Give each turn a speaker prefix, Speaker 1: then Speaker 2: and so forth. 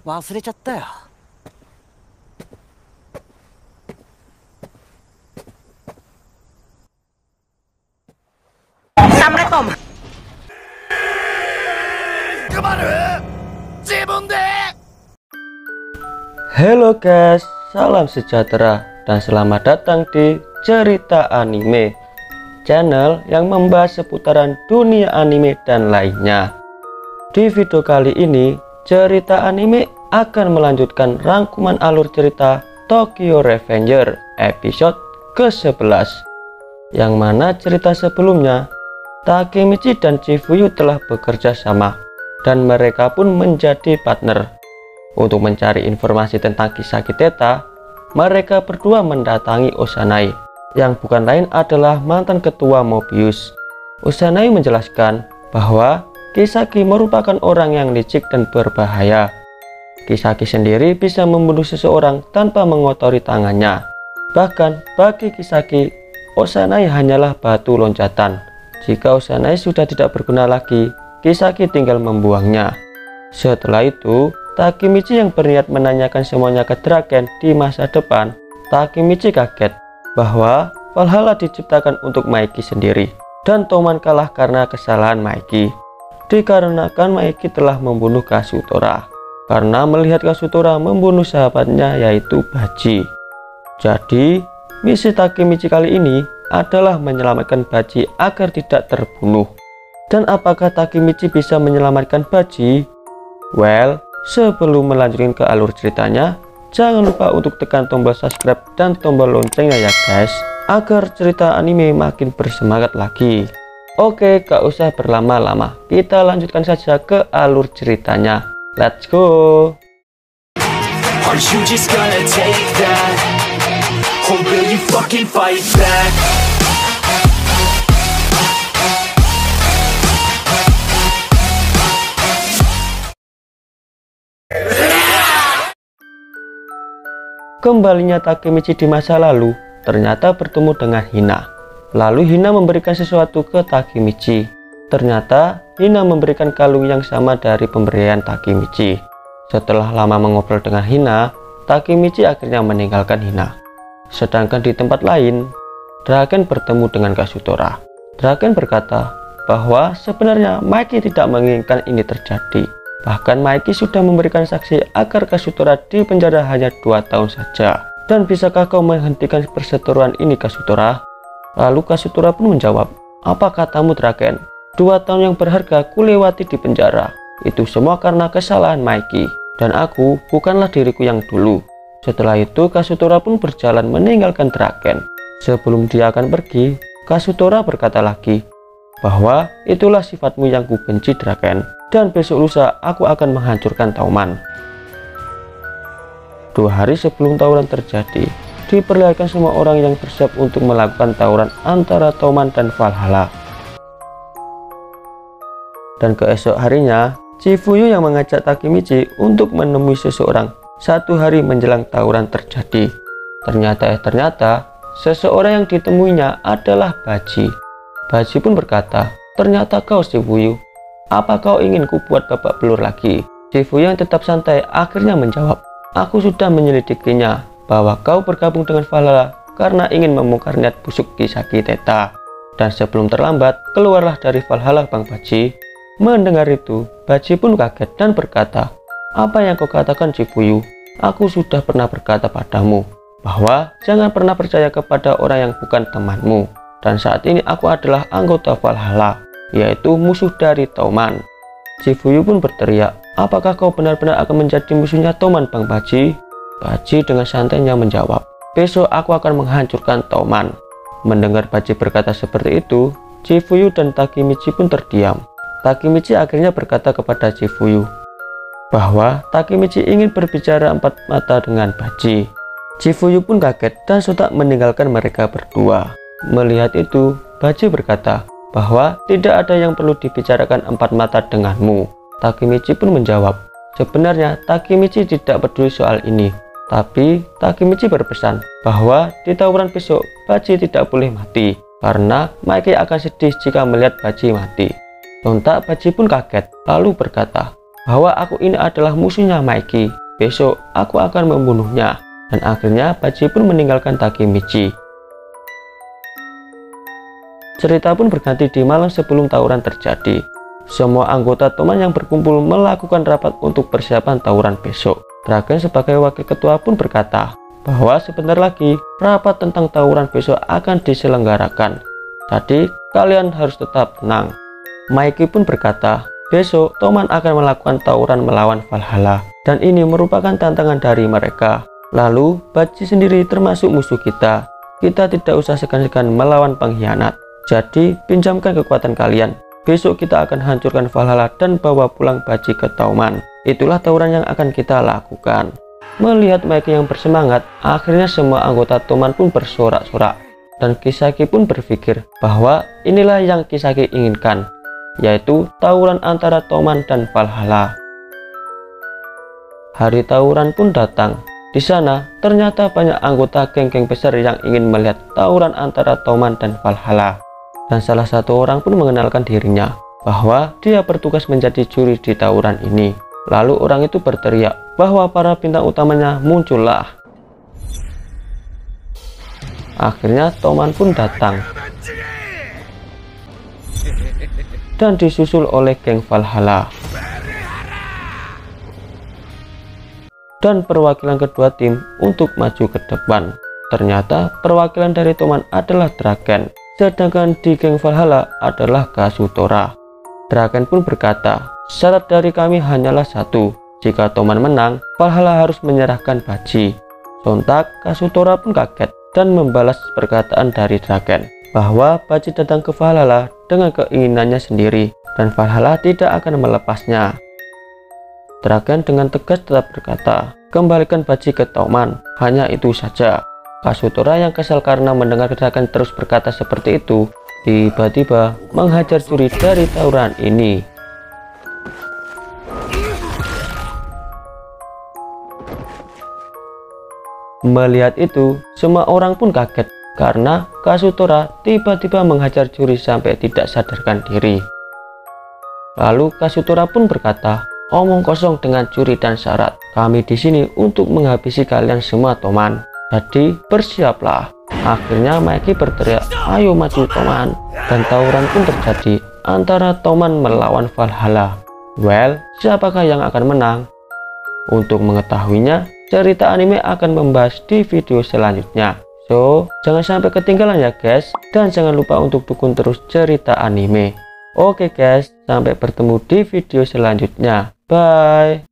Speaker 1: 忘れちゃったよ。Assalamualaikum.
Speaker 2: Halo guys, salam sejahtera dan selamat datang di Cerita Anime, channel yang membahas seputaran dunia anime dan lainnya. Di video kali ini, Cerita Anime akan melanjutkan rangkuman alur cerita Tokyo Revenger episode ke-11, yang mana cerita sebelumnya Takemichi dan Chifuyu telah bekerja sama dan mereka pun menjadi partner. Untuk mencari informasi tentang kisah Teta, mereka berdua mendatangi Osanai, yang bukan lain adalah mantan ketua Mobius. Osanai menjelaskan bahwa Kisaki merupakan orang yang licik dan berbahaya. Kisaki sendiri bisa membunuh seseorang tanpa mengotori tangannya. Bahkan bagi Kisaki, Osanai hanyalah batu loncatan. Jika Osanai sudah tidak berguna lagi, Kisaki tinggal membuangnya. Setelah itu, Takemichi yang berniat menanyakan semuanya ke Draken di masa depan. Takemichi kaget bahwa Valhalla diciptakan untuk Maiki sendiri, dan Toman kalah karena kesalahan Maiki. Dikarenakan Maiki telah membunuh Kazutora karena melihat Kazutora membunuh sahabatnya yaitu Baji. Jadi misi Takemichi kali ini adalah menyelamatkan Baji agar tidak terbunuh. Dan apakah Takemichi bisa menyelamatkan Baji? Well, sebelum melanjutkan ke alur ceritanya, jangan lupa untuk tekan tombol subscribe dan tombol loncengnya ya guys, agar cerita anime makin bersemangat lagi. Oke, gak usah berlama-lama, kita lanjutkan saja ke alur ceritanya. Let's go.
Speaker 3: Are you just gonna take that? Or will you fucking fight back?
Speaker 2: Kembalinya Takemichi di masa lalu ternyata bertemu dengan Hina. Lalu Hina memberikan sesuatu ke Takemichi. Ternyata Hina memberikan kalung yang sama dari pemberian Takemichi. Setelah lama mengobrol dengan Hina, Takemichi akhirnya meninggalkan Hina. Sedangkan di tempat lain, Draken bertemu dengan Kazutora. Draken berkata bahwa sebenarnya Maiki tidak menginginkan ini terjadi. Bahkan Maiki sudah memberikan saksi agar Kazutora dipenjara hanya 2 tahun saja. Dan bisakah kau menghentikan perseteruan ini, Kazutora? Lalu Kazutora pun menjawab, apa katamu Draken? 2 tahun yang berharga kulewati di penjara. Itu semua karena kesalahan Maiki. Dan aku bukanlah diriku yang dulu. Setelah itu Kazutora pun berjalan meninggalkan Draken. Sebelum dia akan pergi, Kazutora berkata lagi bahwa itulah sifatmu yang kubenci Draken. Dan besok lusa aku akan menghancurkan Tauman. 2 hari sebelum tawuran terjadi, diperlihatkan semua orang yang bersiap untuk melakukan tawuran antara Tauman dan Valhalla. Dan keesok harinya, Chifuyu yang mengajak Takemichi untuk menemui seseorang 1 hari menjelang tawuran terjadi. Ternyata seseorang yang ditemuinya adalah Baji. Baji pun berkata, ternyata kau Chifuyu. Apa kau ingin ku buat babak belur lagi? Chifuyu yang tetap santai akhirnya menjawab, aku sudah menyelidikinya bahwa kau bergabung dengan Valhalla karena ingin membongkar niat busuk Kisaki Teta. Dan sebelum terlambat, keluarlah dari Valhalla Bang Baji. Mendengar itu, Baji pun kaget dan berkata, apa yang kau katakan Chifuyu? Aku sudah pernah berkata padamu bahwa jangan pernah percaya kepada orang yang bukan temanmu. Dan saat ini aku adalah anggota Valhalla, yaitu musuh dari Tauman. Chifuyu pun berteriak, apakah kau benar-benar akan menjadi musuhnya Tauman Bang Baji? Baji dengan santainya menjawab, besok aku akan menghancurkan Tauman. Mendengar Baji berkata seperti itu, Chifuyu dan Takemichi pun terdiam. Takemichi akhirnya berkata kepada Chifuyu bahwa Takemichi ingin berbicara 4 mata dengan Baji. Chifuyu pun kaget dan sontak meninggalkan mereka berdua. Melihat itu, Baji berkata bahwa tidak ada yang perlu dibicarakan 4 mata denganmu. Takemichi pun menjawab, sebenarnya Takemichi tidak peduli soal ini. Tapi Takemichi berpesan bahwa di tawuran besok Baji tidak boleh mati karena Maiki akan sedih jika melihat Baji mati. Sontak Baji pun kaget lalu berkata, bahwa aku ini adalah musuhnya Mikey. Besok aku akan membunuhnya. Dan akhirnya Baji pun meninggalkan Takemichi. Cerita pun berganti di malam sebelum tawuran terjadi. Semua anggota Toman yang berkumpul melakukan rapat untuk persiapan tawuran besok. Dragon sebagai wakil ketua pun berkata bahwa sebentar lagi rapat tentang tawuran besok akan diselenggarakan. Jadi kalian harus tetap tenang. Mikey pun berkata, besok Toman akan melakukan tawuran melawan Valhalla. Dan ini merupakan tantangan dari mereka. Lalu Baji sendiri termasuk musuh kita. Kita tidak usah segan-segan melawan pengkhianat. Jadi pinjamkan kekuatan kalian. Besok kita akan hancurkan Valhalla dan bawa pulang Baji ke Toman. Itulah tawuran yang akan kita lakukan. Melihat Mikey yang bersemangat, akhirnya semua anggota Toman pun bersorak-sorak. Dan Kisaki pun berpikir bahwa inilah yang Kisaki inginkan, yaitu tawuran antara Toman dan Valhalla. Hari tawuran pun datang. Di sana ternyata banyak anggota geng-geng besar yang ingin melihat tawuran antara Toman dan Valhalla. Dan salah satu orang pun mengenalkan dirinya bahwa dia bertugas menjadi juri di tawuran ini. Lalu orang itu berteriak bahwa para bintang utamanya muncullah. Akhirnya Toman pun datang dan disusul oleh geng Valhalla. Dan perwakilan kedua tim untuk maju ke depan. Ternyata perwakilan dari Toman adalah Dragon, sedangkan di geng Valhalla adalah Kazutora. Dragon pun berkata, syarat dari kami hanyalah satu, jika Toman menang, Valhalla harus menyerahkan Baji. Sontak Kazutora pun kaget dan membalas perkataan dari Dragon bahwa Baji datang ke Valhalla dengan keinginannya sendiri dan Valhalla tidak akan melepasnya. Dragon dengan tegas tetap berkata, kembalikan Baji ke Toman, hanya itu saja. Kazutora yang kesal karena mendengar Dragon terus berkata seperti itu, tiba-tiba menghajar juri dari tawuran ini. Melihat itu, semua orang pun kaget karena Kazutora tiba-tiba menghajar juri sampai tidak sadarkan diri. Lalu Kazutora pun berkata, omong kosong dengan juri dan syarat. Kami di sini untuk menghabisi kalian semua Toman. Jadi bersiaplah. Akhirnya Mikey berteriak, ayo maju Toman. Dan tawuran pun terjadi antara Toman melawan Valhalla. Well, siapakah yang akan menang? Untuk mengetahuinya, cerita anime akan membahas di video selanjutnya. So, jangan sampai ketinggalan ya guys. Dan jangan lupa untuk dukung terus cerita anime. Oke guys, sampai bertemu di video selanjutnya. Bye.